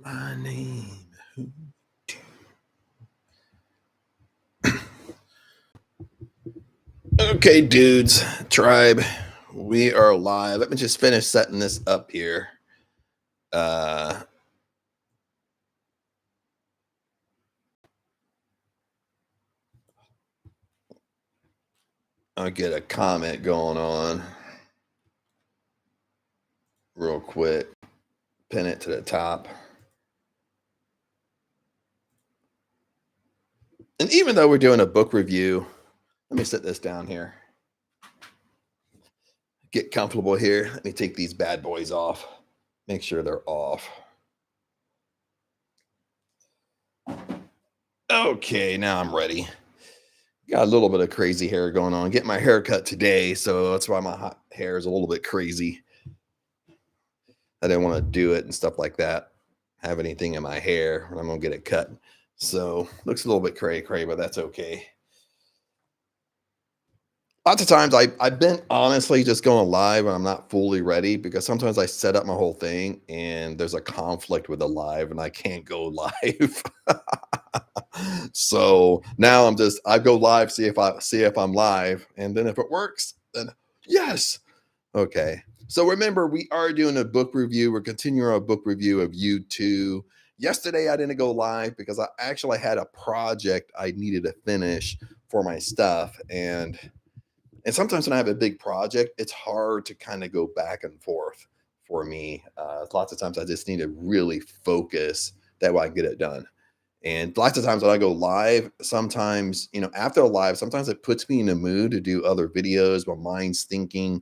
My name. Okay, dudes, tribe, we are live. Let me just finish setting this up here. I'll get a comment going on real quick. Pin it to the top. And even though we're doing a book review, let me set this down here. Get comfortable here. Let me take these bad boys off. Make sure they're off. Okay, now I'm ready. Got a little bit of crazy hair going on. Getting my hair cut today, so that's why my hair is a little bit crazy. I didn't want to do it and stuff like that. Have anything in my hair when I'm gonna get it cut. So looks a little bit cray, but that's okay. Lots of times I've been honestly just going live when I'm not fully ready, because sometimes I set up my whole thing and there's a conflict with the live and I can't go live. So now I go live, see if I'm live, and then if it works, then yes. Okay. So remember, we are doing a book review. We're continuing our book review of YOU². Yesterday, I didn't go live because I actually had a project I needed to finish for my stuff. And sometimes when I have a big project, it's hard to kind of go back and forth for me. Lots of times I just need to really focus. That way I can get it done. And lots of times when I go live, sometimes, after a live, sometimes it puts me in a mood to do other videos. My mind's thinking.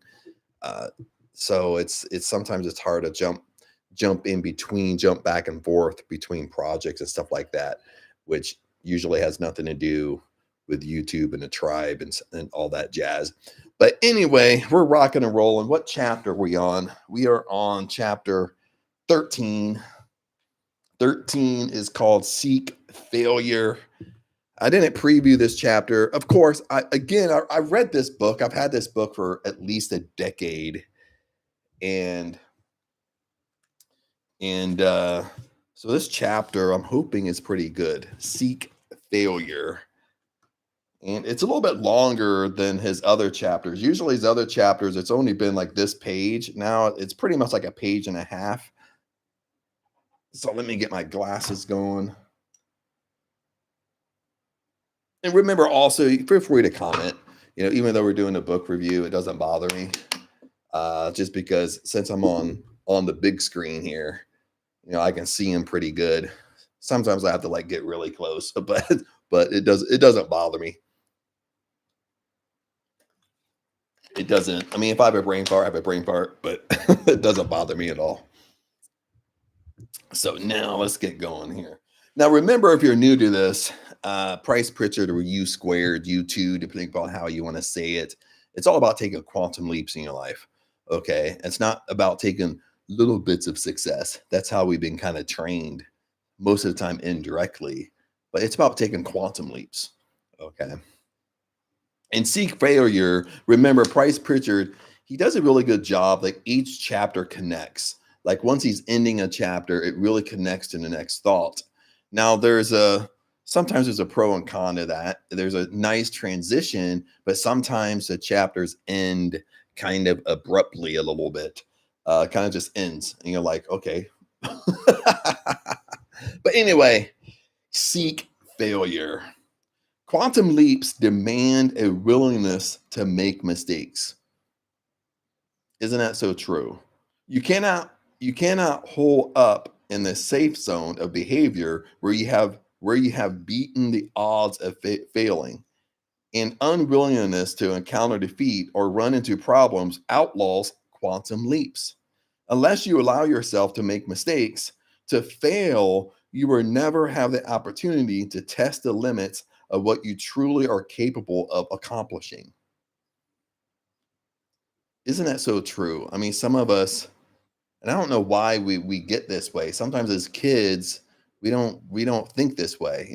So it's sometimes it's hard to jump back and forth between projects and stuff like that, which usually has nothing to do with YouTube and the tribe and all that jazz. But anyway, we're rocking and rolling. What chapter are we on? We are on chapter 13. 13 is called Seek Failure. I didn't preview this chapter. Of course, I read this book. I've had this book for at least a decade. And so this chapter, I'm hoping, is pretty good. Seek Failure. And it's a little bit longer than his other chapters. Usually his other chapters, it's only been like this page. Now it's pretty much like a page and a half. So let me get my glasses going. And remember also, feel free to comment. Even though we're doing a book review, it doesn't bother me. Just because since I'm on the big screen here, I can see him pretty good. Sometimes I have to get really close, but it doesn't bother me. It doesn't. I mean, if I have a brain fart, I have a brain fart, but it doesn't bother me at all. So now let's get going here. Now, remember, if you're new to this, Price Pritchett or YOU², YOU², depending upon how you want to say it, it's all about taking quantum leaps in your life. Okay. It's not about taking little bits of success. That's how we've been kind of trained most of the time indirectly, but it's about taking quantum leaps. Okay. And Seek Failure, remember, Price Pritchett, he does a really good job. Each chapter connects. Once he's ending a chapter, it really connects to the next thought. Now sometimes there's a pro and con to that. There's a nice transition, but sometimes the chapters end kind of abruptly a little bit. Kind of just ends. And you're like, okay. But anyway, Seek Failure. Quantum leaps demand a willingness to make mistakes. Isn't that so true? You cannot hold up in the safe zone of behavior where you have beaten the odds of failing. And unwillingness to encounter defeat or run into problems outlaws quantum leaps. Unless you allow yourself to make mistakes, to fail, you will never have the opportunity to test the limits of what you truly are capable of accomplishing. Isn't that so true? I mean, some of us, and I don't know why we get this way. Sometimes as kids, we don't think this way.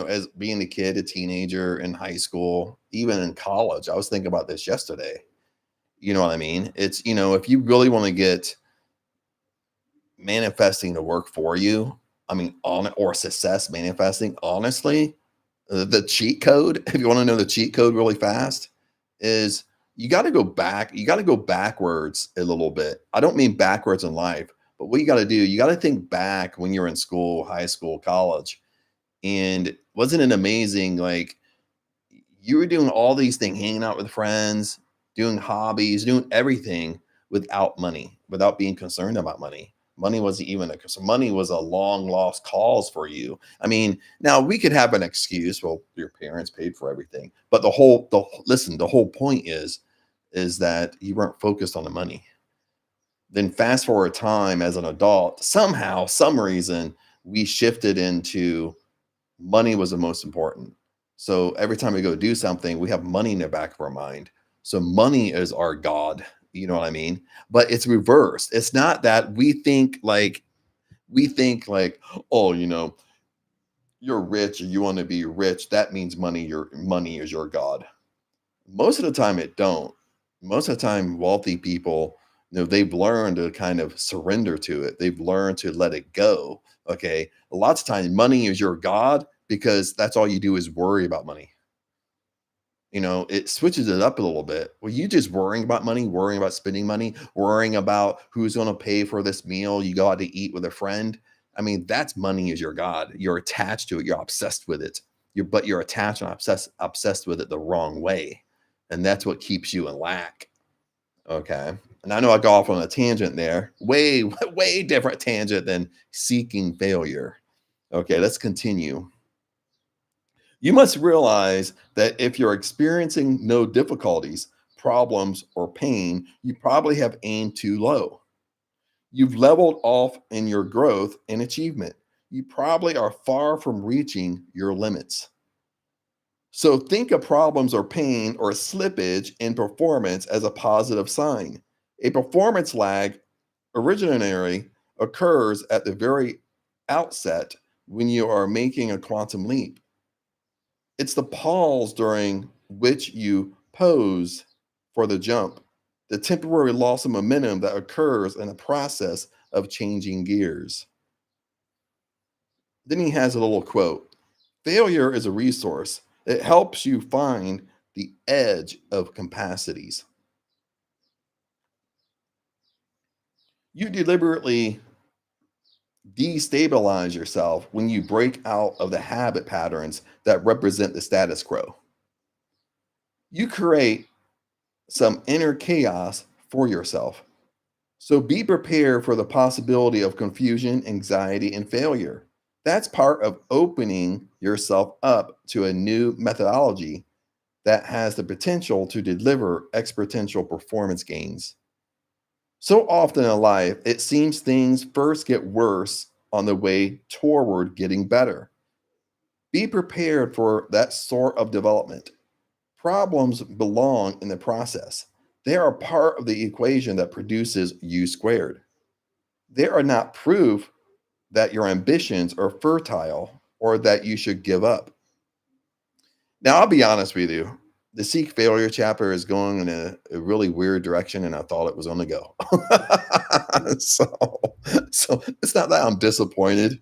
As being a kid, a teenager, in high school, even in college. I was thinking about this yesterday. You know what I mean? It's, if you really want to get manifesting to work for you, I mean, on or success manifesting, honestly, the cheat code, if you want to know the cheat code really fast, is you got to go back. You got to go backwards a little bit. I don't mean backwards in life, but what you got to do, you got to think back when you're in school, high school, college. And wasn't it amazing? Like you were doing all these things, hanging out with friends, doing hobbies, doing everything without money, without being concerned about money. Money wasn't even a so money was a long lost cause for you. I mean, now we could have an excuse. Well, your parents paid for everything, but the whole point is that you weren't focused on the money. Then fast forward time as an adult, somehow, some reason, we shifted into money was the most important. So every time we go do something, we have money in the back of our mind. So money is our God. You know what I mean? But it's reversed. It's not that we think like, oh, you're rich or you want to be rich. That means money is your God. Most of the time it don't. Most of the time wealthy people, they've learned to kind of surrender to it. They've learned to let it go. Okay. Lots of times money is your God because that's all you do is worry about money. It switches it up a little bit. Well, you just worrying about money, worrying about spending money, worrying about who's going to pay for this meal you go out to eat with a friend. I mean, that's money is your God. You're attached to it. You're obsessed with it. But you're attached and obsessed with it the wrong way. And that's what keeps you in lack. Okay. And I know I got off on a tangent there. Way, way different tangent than seeking failure. Okay, let's continue. You must realize that if you're experiencing no difficulties, problems, or pain, you probably have aimed too low. You've leveled off in your growth and achievement. You probably are far from reaching your limits. So think of problems or pain or slippage in performance as a positive sign. A performance lag originally occurs at the very outset when you are making a quantum leap. It's the pause during which you pose for the jump, the temporary loss of momentum that occurs in the process of changing gears. Then he has a little quote. Failure is a resource. It helps you find the edge of capacities. You deliberately destabilize yourself when you break out of the habit patterns that represent the status quo. You create some inner chaos for yourself. So be prepared for the possibility of confusion, anxiety, and failure. That's part of opening yourself up to a new methodology that has the potential to deliver exponential performance gains. So often in life, it seems things first get worse on the way toward getting better. Be prepared for that sort of development. Problems belong in the process. They are part of the equation that produces U squared. They are not proof that your ambitions are fertile or that you should give up. Now, I'll be honest with you. The Seek Failure chapter is going in a really weird direction, and I thought it was on the go. so it's not that I'm disappointed.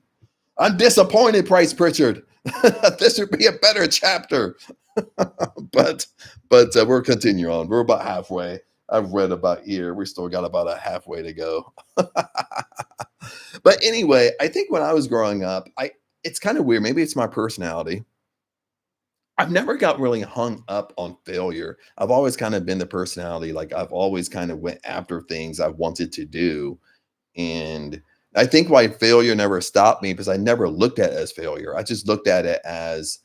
I'm disappointed, Price Pritchett. This would be a better chapter. but we're continuing on. We're about halfway. I've read about here. We still got about a halfway to go. But anyway, I think when I was growing up, it's kind of weird. Maybe it's my personality. I've never got really hung up on failure. I've always kind of been the personality, like I've always kind of went after things I wanted to do. And I think why failure never stopped me because I never looked at it as failure. I just looked at it as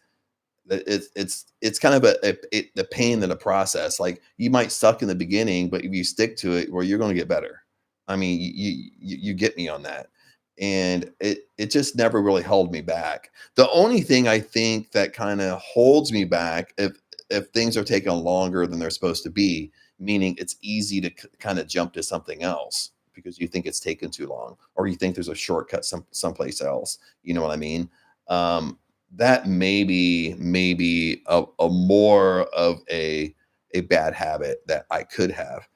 it's kind of the pain in the process. Like you might suck in the beginning, but if you stick to it, well, you're going to get better. I mean, you get me on that. And it just never really held me back. The only thing I think that kind of holds me back if things are taking longer than they're supposed to be, meaning it's easy to kind of jump to something else because you think it's taken too long or you think there's a shortcut someplace else. You know what I mean? That maybe a more of a bad habit that I could have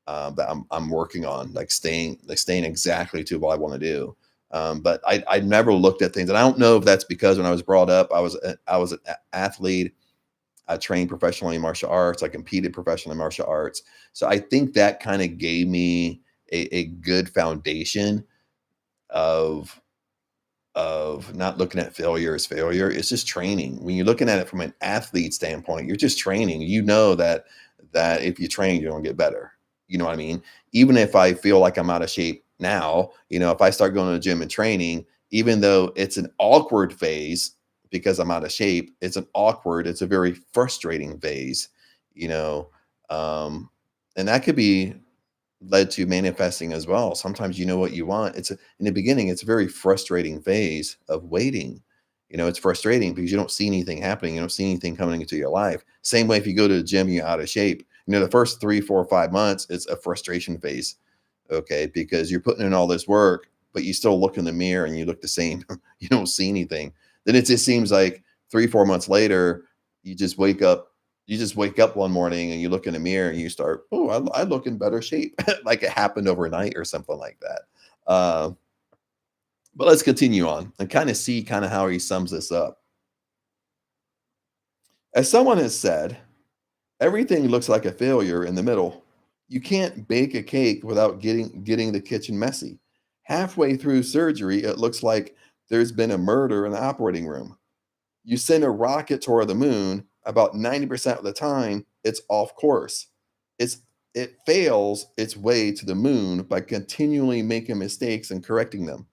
that I'm working on, like staying exactly to what I want to do. But I never looked at things, and I don't know if that's because when I was brought up, I was an athlete. I trained professionally in martial arts. I competed professionally in martial arts. So I think that kind of gave me a good foundation of not looking at failure as failure. It's just training. When you're looking at it from an athlete standpoint, you're just training. You know that if you train, you're gonna get better. You know what I mean? Even if I feel like I'm out of shape now, if I start going to the gym and training, even though it's an awkward phase because I'm out of shape, it's a very frustrating phase, you know. And that could be led to manifesting as well. Sometimes you know what you want. In the beginning, it's a very frustrating phase of waiting. It's frustrating because you don't see anything happening. You don't see anything coming into your life. Same way if you go to the gym, you're out of shape. The first 3, 4, 5 months, it's a frustration phase. Okay. Because you're putting in all this work, but you still look in the mirror and you look the same. You don't see anything. Then it just seems like 3, 4 months later, you just wake up one morning and you look in the mirror and you start, oh, I look in better shape, like it happened overnight or something like that. Uh, but let's continue on and kind of see kind of how he sums this up. As someone has said, everything looks like a failure in the middle. You can't bake a cake without getting the kitchen messy. Halfway through surgery, it looks like there's been a murder in the operating room. You send a rocket toward the moon, about 90% of the time, it's off course. It's it fails its way to the moon by continually making mistakes and correcting them.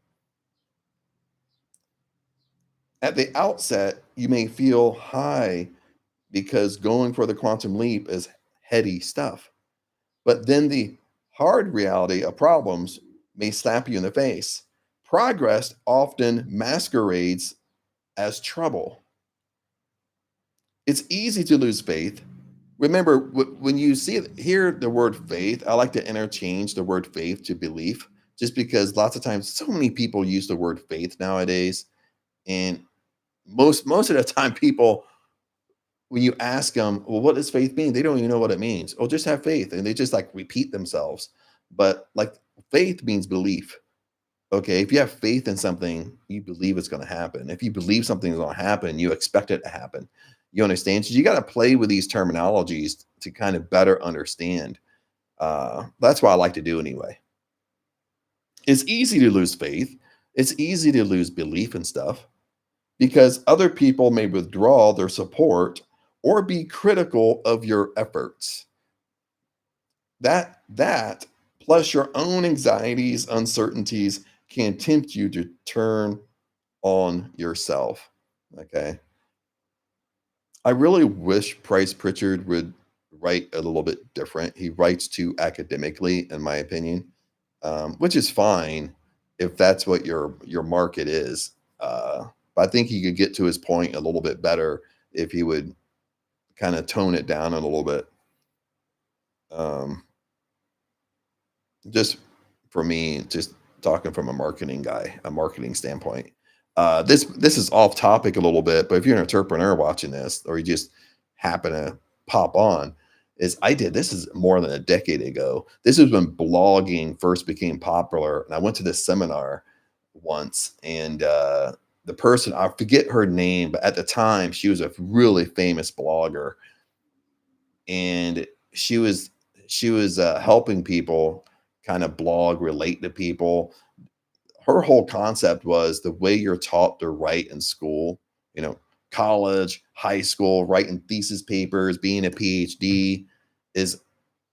At the outset, you may feel high because going for the quantum leap is heady stuff. But then the hard reality of problems may slap you in the face. Progress often masquerades as trouble. It's easy to lose faith. Remember, when you hear the word faith, I like to interchange the word faith to belief, just because lots of times so many people use the word faith nowadays, and most of the time, people when you ask them, well, what does faith mean? They don't even know what it means. Oh, just have faith, and they just like repeat themselves. But like faith means belief. Okay, if you have faith in something, you believe it's going to happen. If you believe something's going to happen, you expect it to happen. You understand? So you got to play with these terminologies to kind of better understand. That's what I like to do anyway. It's easy to lose faith. It's easy to lose belief in stuff because other people may withdraw their support or be critical of your efforts. That plus your own anxieties, uncertainties can tempt you to turn on yourself. Okay. I really wish Price Pritchard would write a little bit different. He writes too academically, in my opinion, which is fine if that's what your market is. But I think he could get to his point a little bit better if he would kind of tone it down a little bit. Um, just for me, just talking from a marketing guy, a marketing standpoint. This is off topic a little bit, but if you're an entrepreneur watching this, or you just happen to pop on, is I did this is more than a decade ago. This is when blogging first became popular, and I went to this seminar once, and the person I forget her name, but at the time she was a really famous blogger, and she was helping people kind of blog, relate to people. Her whole concept was the way you're taught to write in school, you know, college, high school, writing thesis papers, being a PhD is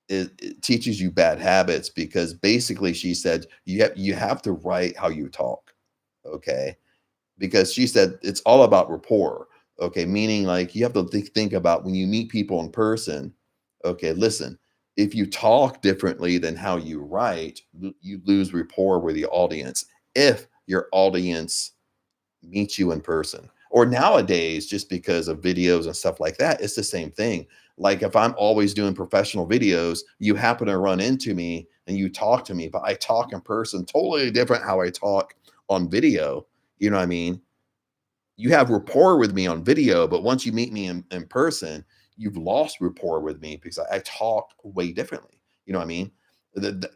it teaches you bad habits because basically she said you have to write how you talk. Okay. Because she said it's all about rapport. Okay. Meaning like you have to think about when you meet people in person. Okay. Listen, if you talk differently than how you write, you lose rapport with the audience. If your audience meet you in person. Or nowadays, just because of videos and stuff like that, it's the same thing. Like if I'm always doing professional videos, you happen to run into me and you talk to me, but I talk in person totally different how I talk on video. You know what I mean? You have rapport with me on video, but once you meet me in person, you've lost rapport with me because I talk way differently. You know what I mean?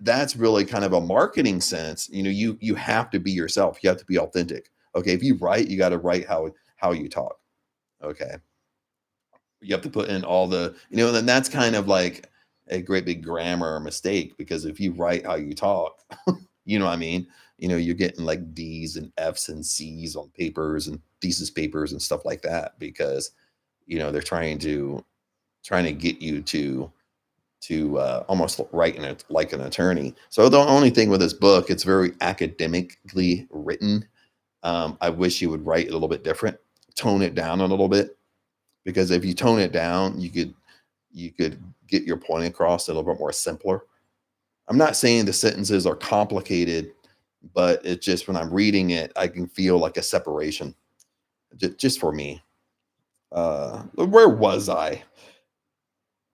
That's really kind of a marketing sense. You have to be yourself. You have to be authentic. Okay, if you write, you got to write how you talk. Okay, you have to put in all and then that's kind of like a great big grammar mistake, because if you write how you talk, you know what I mean? You're getting like D's and F's and C's on papers and thesis papers and stuff like that, because they're trying to get you to almost write in it like an attorney. So the only thing with this book, it's very academically written. I wish you would write a little bit different, tone it down a little bit, because if you tone it down, you could get your point across a little bit more simpler. I'm not saying the sentences are complicated, but it's just when I'm reading it, I can feel like a separation, just for me. Where was I?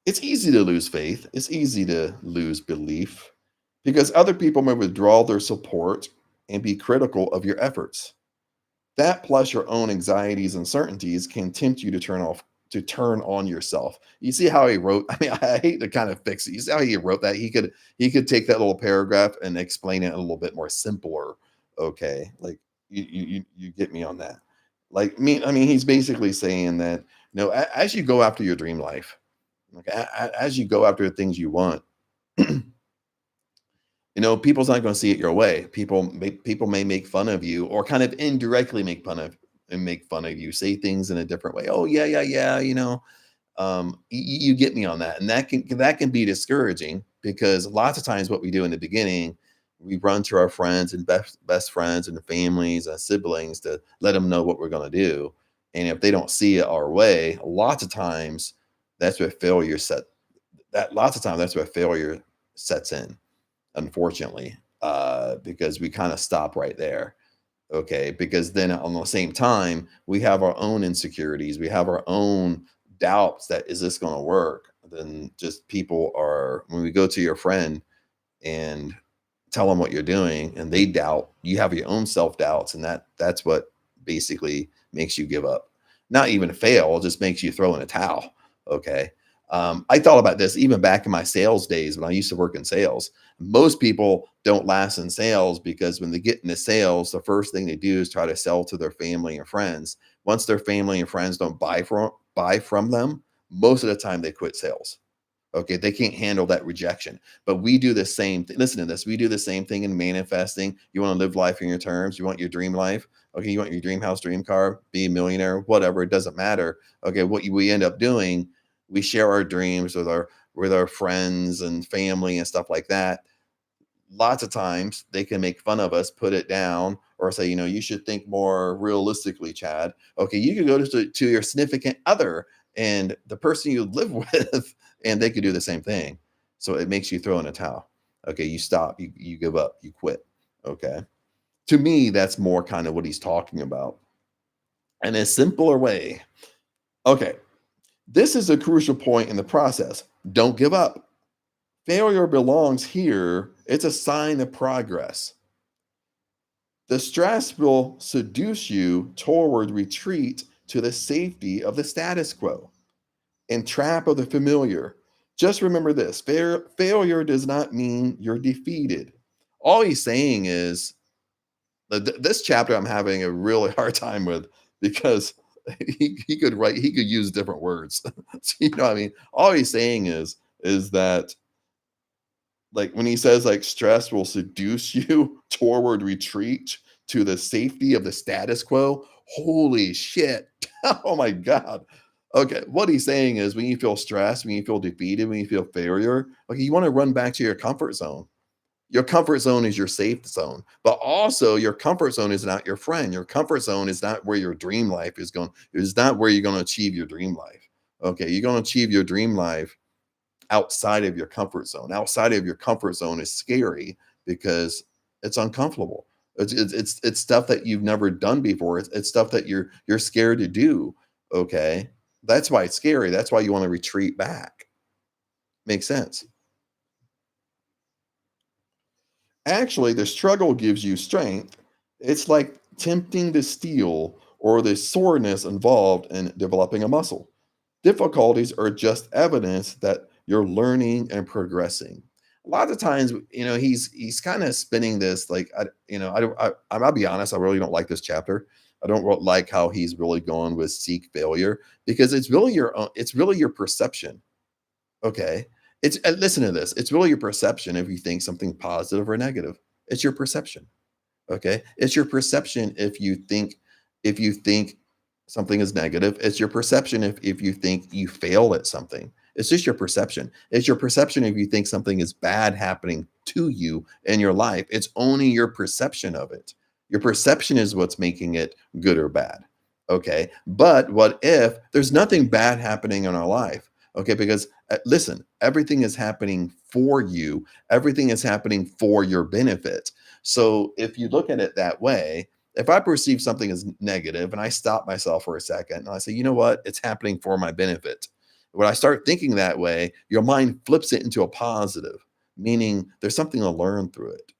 It's easy to lose faith. It's easy to lose belief because other people may withdraw their support and be critical of your efforts. That plus your own anxieties and certainties can tempt you to turn on yourself. You see how he wrote? I mean, I hate to kind of fix it. You see how he wrote that? He could take that little paragraph and explain it a little bit more simpler. Okay, like you get me on that. Like me, I mean, he's basically saying that as you go after your dream life, like as you go after the things you want, people's not going to see it your way. People may make fun of you, or kind of indirectly make fun of you, say things in a different way. Oh yeah, yeah, yeah. You get me on that, and that can be discouraging, because lots of times what we do in the beginning, we run to our friends and best friends and families and siblings to let them know what we're going to do, and if they don't see it our way, lots of times that's where failure set that lots of times that's where failure sets in, unfortunately, because we kind of stop right there. Okay, because then on the same time, we have our own insecurities, we have our own doubts that, is this going to work? Then just people are when we go to your friend and tell them what you're doing, and they doubt, you have your own self-doubts, and that's what basically makes you give up. Not even fail, it just makes you throw in a towel. Okay. I thought about this even back in my sales days when I used to work in sales. Most people don't last in sales because when they get into sales, the first thing they do is try to sell to their family and friends. Once their family and friends don't buy from them, most of the time they quit sales. Okay, they can't handle that rejection. But we do the same thing. Listen to this. We do the same thing in manifesting. You want to live life in your terms. You want your dream life. Okay, you want your dream house, dream car, be a millionaire, whatever. It doesn't matter. Okay, we end up doing, we share our dreams with our friends and family and stuff like that. Lots of times they can make fun of us, put it down, or say, you should think more realistically, Chad. Okay, you could go to your significant other and the person you live with, and they could do the same thing. So it makes you throw in a towel. Okay, you stop, you give up, you quit. Okay. To me, that's more kind of what he's talking about. In a simpler way. Okay, this is a crucial point in the process. Don't give up. Failure belongs here. It's a sign of progress. The stress will seduce you toward retreat to the safety of the status quo and trap of the familiar. Just remember this: failure does not mean you're defeated. All he's saying is this chapter I'm having a really hard time with, because he could use different words. So, what I mean? All he's saying is that, like, when he says like stress will seduce you toward retreat to the safety of the status quo, holy shit. Oh my god. Okay, what he's saying is, when you feel stressed, when you feel defeated, when you feel failure, okay, you want to run back to your comfort zone. Your comfort zone is your safe zone, but also your comfort zone is not your friend. Your comfort zone is not where your dream life is going. It's not where you're going to achieve your dream life. Okay, you're going to achieve your dream life outside of your comfort zone. Outside of your comfort zone is scary because it's uncomfortable. It's stuff that you've never done before. It's stuff that you're scared to do. Okay, that's why it's scary. That's why you want to retreat back. Makes sense. Actually, the struggle gives you strength. It's like tempting the steel or the soreness involved in developing a muscle. Difficulties are just evidence that you're learning and progressing. a lot of times, he's kind of spinning this like, I don't, I'll be honest, I really don't like this chapter. I don't like how he's really going with seek failure, because it's really your own, it's really your perception. Okay. Listen to this. It's really your perception if you think something positive or negative. It's your perception. Okay. It's your perception if you think something is negative. It's your perception if you think you fail at something. It's just your perception. It's your perception if you think something is bad happening to you in your life. It's only your perception of it. Your perception is what's making it good or bad. Okay. But what if there's nothing bad happening in our life? Okay. Because listen, everything is happening for you, everything is happening for your benefit. So if you look at it that way, if I perceive something as negative and I stop myself for a second and I say, you know what, it's happening for my benefit. When I start thinking that way, your mind flips it into a positive, meaning there's something to learn through it.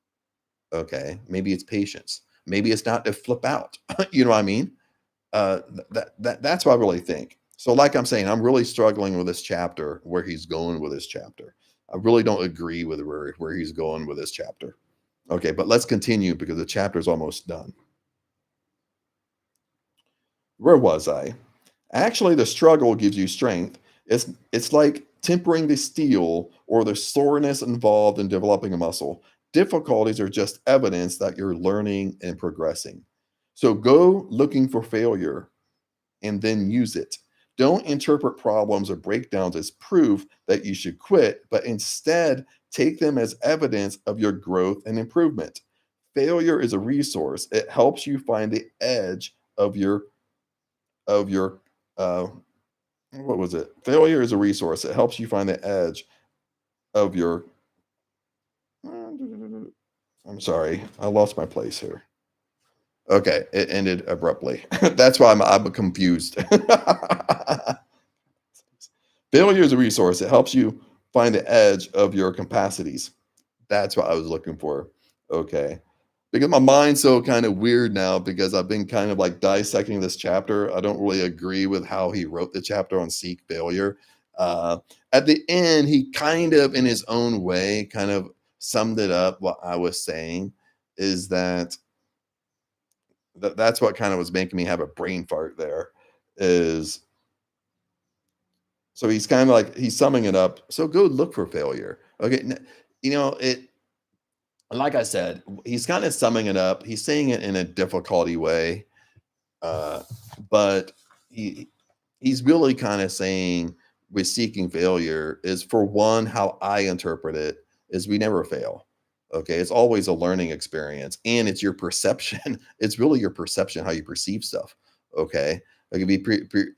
Okay. Maybe it's patience. Maybe it's not to flip out. You know what I mean? That's what I really think. So, like I'm saying, I'm really struggling with this chapter, where he's going with this chapter. I really don't agree with where he's going with this chapter. Okay, but let's continue because the chapter's almost done. Where was I? Actually, the struggle gives you strength. It's like tempering the steel or the soreness involved in developing a muscle. Difficulties are just evidence that you're learning and progressing. So go looking for failure and then use it. Don't interpret problems or breakdowns as proof that you should quit, but instead take them as evidence of your growth and improvement. Failure is a resource. It helps you find the edge of your uh what was it? Failure is a resource. It helps you find the edge of your I'm sorry. I lost my place here. Okay, it ended abruptly. That's why I'm confused. Failure is a resource. It helps you find the edge of your capacities. That's what I was looking for. Okay. Because my mind's so kind of weird now because I've been kind of like dissecting this chapter. I don't really agree with how he wrote the chapter on seek failure. Uh, at the end, he kind of, in his own way, kind of summed it up. What I was saying is that's what kind of was making me have a brain fart there. Is So he's kind of like he's summing it up. So go look for failure. Okay, it. Like I said, he's kind of summing it up. He's saying it in a difficulty way, uh, but he's really kind of saying with seeking failure is, for one, how I interpret it is we never fail. Okay, it's always a learning experience, and it's your perception. It's really your perception how you perceive stuff. Okay, it could be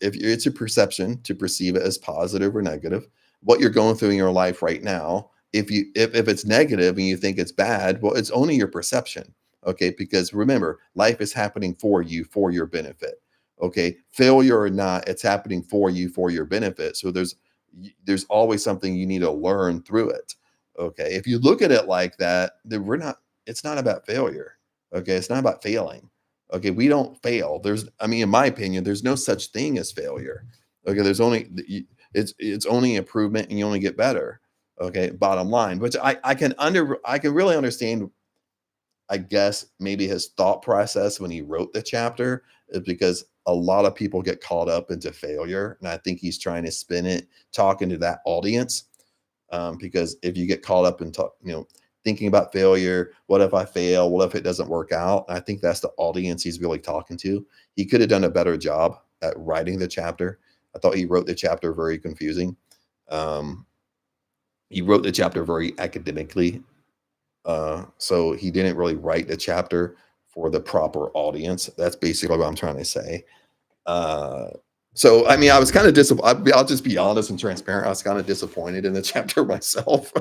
if it's a perception to perceive it as positive or negative. What you're going through in your life right now, if it's negative and you think it's bad, well, it's only your perception. Okay, because remember, life is happening for you for your benefit. Okay, failure or not, it's happening for you for your benefit. So there's always something you need to learn through it. Okay, if you look at it like that, then it's not about failure. Okay, it's not about failing. Okay, we don't fail. I mean, in my opinion, there's no such thing as failure. Okay, it's only improvement, and you only get better. Okay, bottom line, which I can really understand. I guess maybe his thought process when he wrote the chapter is because a lot of people get caught up into failure, and I think he's trying to spin it, talking to that audience. Because if you get caught up in thinking about failure, what if I fail? What if it doesn't work out? I think that's the audience he's really talking to. He could have done a better job at writing the chapter. I thought he wrote the chapter very confusing. Um, he wrote the chapter very academically, so he didn't really write the chapter for the proper audience. That's basically what I'm trying to say. Uh, so I mean, I was kind of disappointed. I'll just be honest and transparent. I was kind of disappointed in the chapter myself.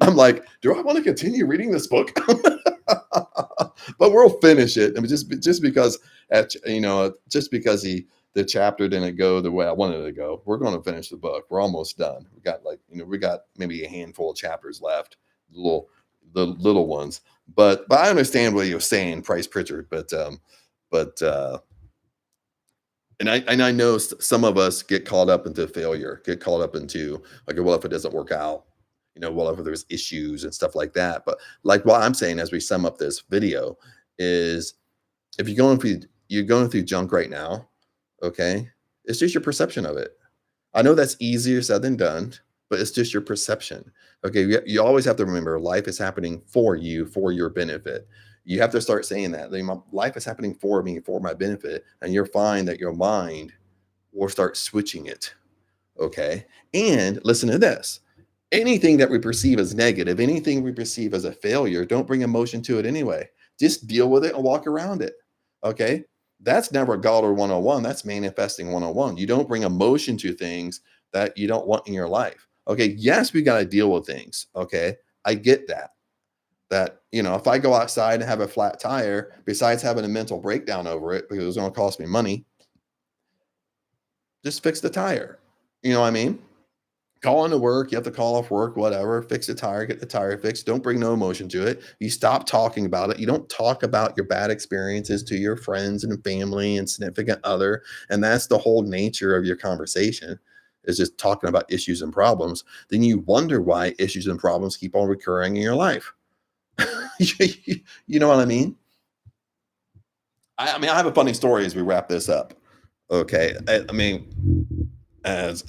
I'm like, do I want to continue reading this book? But we'll finish it. I mean, just because just because the chapter didn't go the way I wanted it to go, we're going to finish the book. We're almost done. We got maybe a handful of chapters left, the little ones. But I understand what you're saying, Price Pritchett. But and I know some of us get caught up into failure, get caught up into like, well, if it doesn't work out, whatever there's issues and stuff like that. But like what I'm saying as we sum up this video is if you're going through junk right now, okay, it's just your perception of it. I know that's easier said than done, but it's just your perception. Okay, you always have to remember life is happening for you, for your benefit. You have to start saying that. Like, life is happening for me, for my benefit, and you'll find that your mind will start switching it. Okay, and listen to this. Anything that we perceive as negative, anything we perceive as a failure, don't bring emotion to it anyway. Just deal with it and walk around it. Okay. That's never Galder 101. That's manifesting 101. You don't bring emotion to things that you don't want in your life. Okay. Yes, we got to deal with things. Okay. I get that. If I go outside and have a flat tire, besides having a mental breakdown over it, because it's going to cost me money, just fix the tire. You know what I mean? Call into work, you have to call off work, whatever, fix the tire, get the tire fixed. Don't bring no emotion to it. You stop talking about it. You don't talk about your bad experiences to your friends and family and significant other. And that's the whole nature of your conversation, is just talking about issues and problems. Then you wonder why issues and problems keep on recurring in your life. You know what I mean? I have a funny story as we wrap this up. Okay. As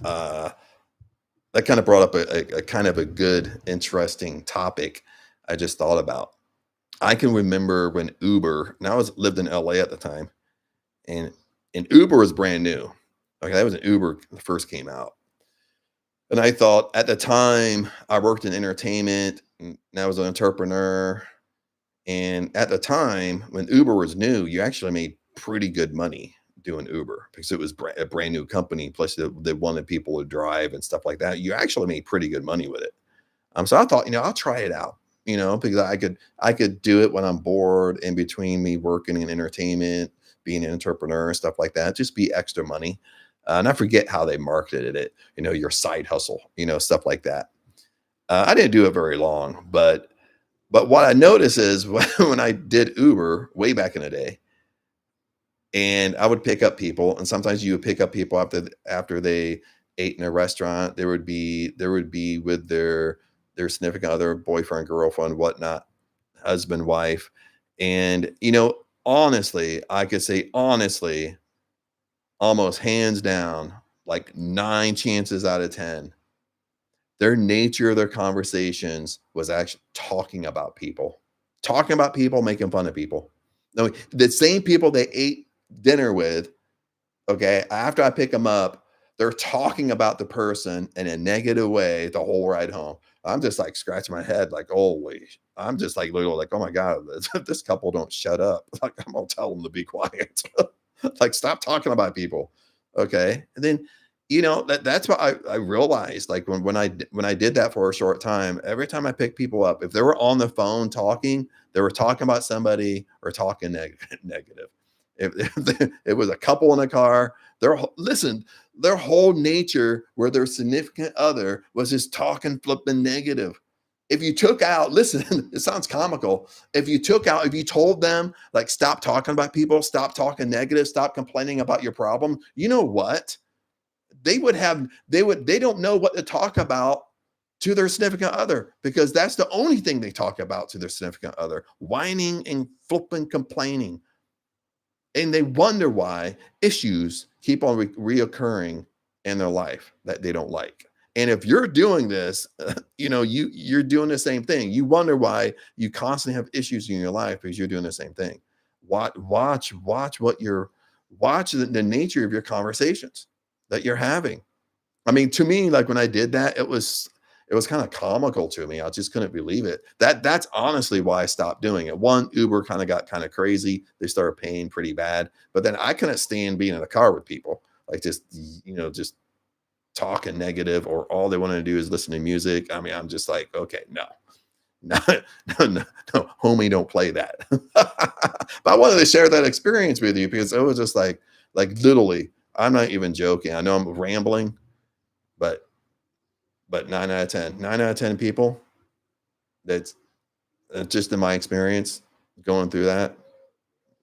that kind of brought up a kind of a good, interesting topic I just thought about. I can remember when Uber, and lived in LA at the time, and Uber was brand new. Okay, that was when Uber first came out. And I thought at the time I worked in entertainment and I was an entrepreneur. And at the time when Uber was new, you actually made pretty good money doing Uber because it was a brand new company. Plus, they wanted people to drive and stuff like that. You actually made pretty good money with it. So I thought, I'll try it out. Because I could do it when I'm bored in between me working in entertainment, being an entrepreneur and stuff like that. Just be extra money. And I forget how they marketed it. Your side hustle. Stuff like that. I didn't do it very long, but what I noticed is when I did Uber way back in the day, and I would pick up people, and sometimes you would pick up people after they ate in a restaurant. There would be with their significant other, boyfriend, girlfriend, whatnot, husband, wife. And honestly, I could say honestly, almost hands down, like 9 chances out of 10, their nature of their conversations was actually talking about people, making fun of people. No, the same people they ate dinner with, okay, after I pick them up, they're talking about the person in a negative way the whole ride home. I'm just like scratching my head, like, holy, I'm just like literally like, oh my God, this couple don't shut up. Like, I'm gonna tell them to be quiet. Like, stop talking about people. Okay. And then, that's what I realized, like when I did that for a short time, every time I picked people up, if they were on the phone talking, they were talking about somebody or talking negative. If it was a couple in a car, their whole nature where their significant other was just talking flipping negative. If you took out, listen, it sounds comical. If you told them, like, stop talking about people, stop talking negative, stop complaining about your problem, you know what? They don't know what to talk about to their significant other, because that's the only thing they talk about to their significant other, whining and flipping, complaining. And they wonder why issues keep on reoccurring in their life that they don't like. And if you're doing this, you're doing the same thing. You wonder why you constantly have issues in your life because you're doing the same thing. Watch the nature of your conversations that you're having. To me, like when I did that, it was kind of comical to me. I just couldn't believe it. That's honestly why I stopped doing it. One, Uber kind of got kind of crazy. They started paying pretty bad. But then I couldn't stand being in a car with people, like just talking negative, or all they want to do is listen to music. I'm just like, okay, no, no, homie, don't play that. But I wanted to share that experience with you because it was just like literally, I'm not even joking. I know I'm rambling, but 9 out of 10 people, that's just in my experience going through that,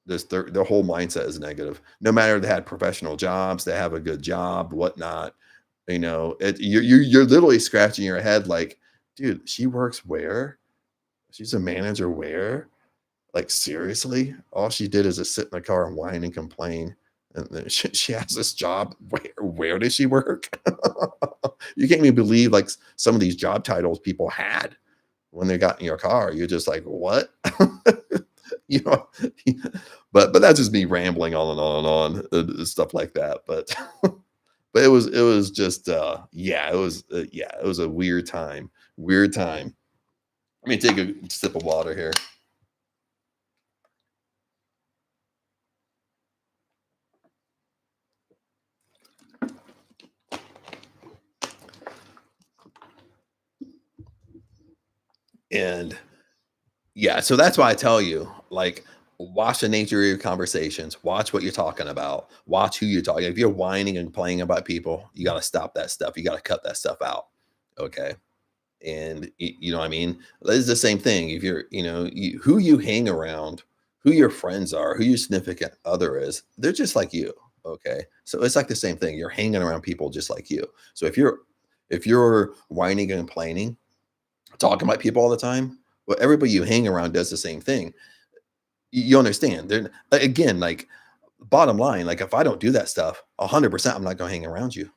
their whole mindset is negative. No matter if they had professional jobs, they have a good job, whatnot. You're literally scratching your head like, dude, she works where? She's a manager where? Like, seriously? All she did is just sit in the car and whine and complain, and then she has this job. Where does she work? You can't even believe, like, some of these job titles people had when they got in your car. You're just like, "What?" You know? But that's just me rambling on and on and on, stuff like that, but but it was just, yeah, it was a weird time. Let me take a sip of water here. And yeah, so that's why I tell you, like, watch the nature of your conversations, watch what you're talking about, watch who you're talking. If you're whining and complaining about people, you got to stop that stuff. You got to cut that stuff out. Okay. And you know what I mean? It's the same thing. If you're, who you hang around, who your friends are, who your significant other is, they're just like you. Okay. So it's like the same thing. You're hanging around people just like you. So if you're whining and complaining, talking about people all the time, well, everybody you hang around does the same thing. You understand? They're again, like, bottom line, like, if I don't do that stuff 100%, I'm not gonna hang around you.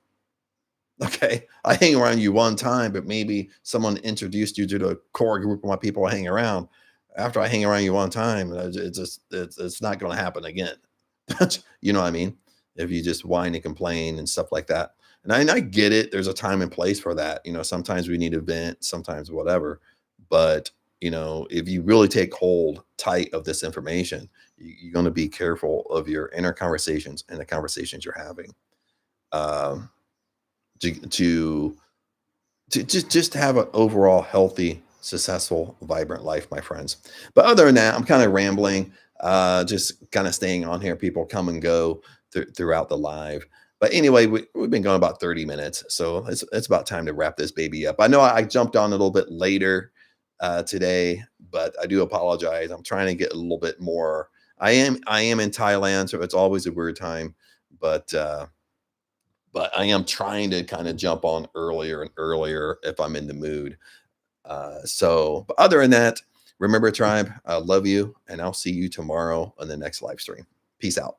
Okay. I hang around you one time, but maybe someone introduced you to the core group of my people I hang around. After I hang around you one time, it's not gonna happen again. You know what I mean? If you just whine and complain and stuff like that. And I get it. There's a time and place for that. Sometimes we need to vent, sometimes whatever. But if you really take hold tight of this information, you're going to be careful of your inner conversations and the conversations you're having. Um, to just have an overall healthy, successful, vibrant life, my friends. But other than that, I'm kind of rambling, just kind of staying on here. People come and go throughout the live. But anyway, we've been going about 30 minutes. So it's about time to wrap this baby up. I know I jumped on a little bit later today, but I do apologize. I'm trying to get a little bit more. I am in Thailand, so it's always a weird time. But but I am trying to kind of jump on earlier and earlier if I'm in the mood. But other than that, remember, tribe, I love you, and I'll see you tomorrow on the next live stream. Peace out.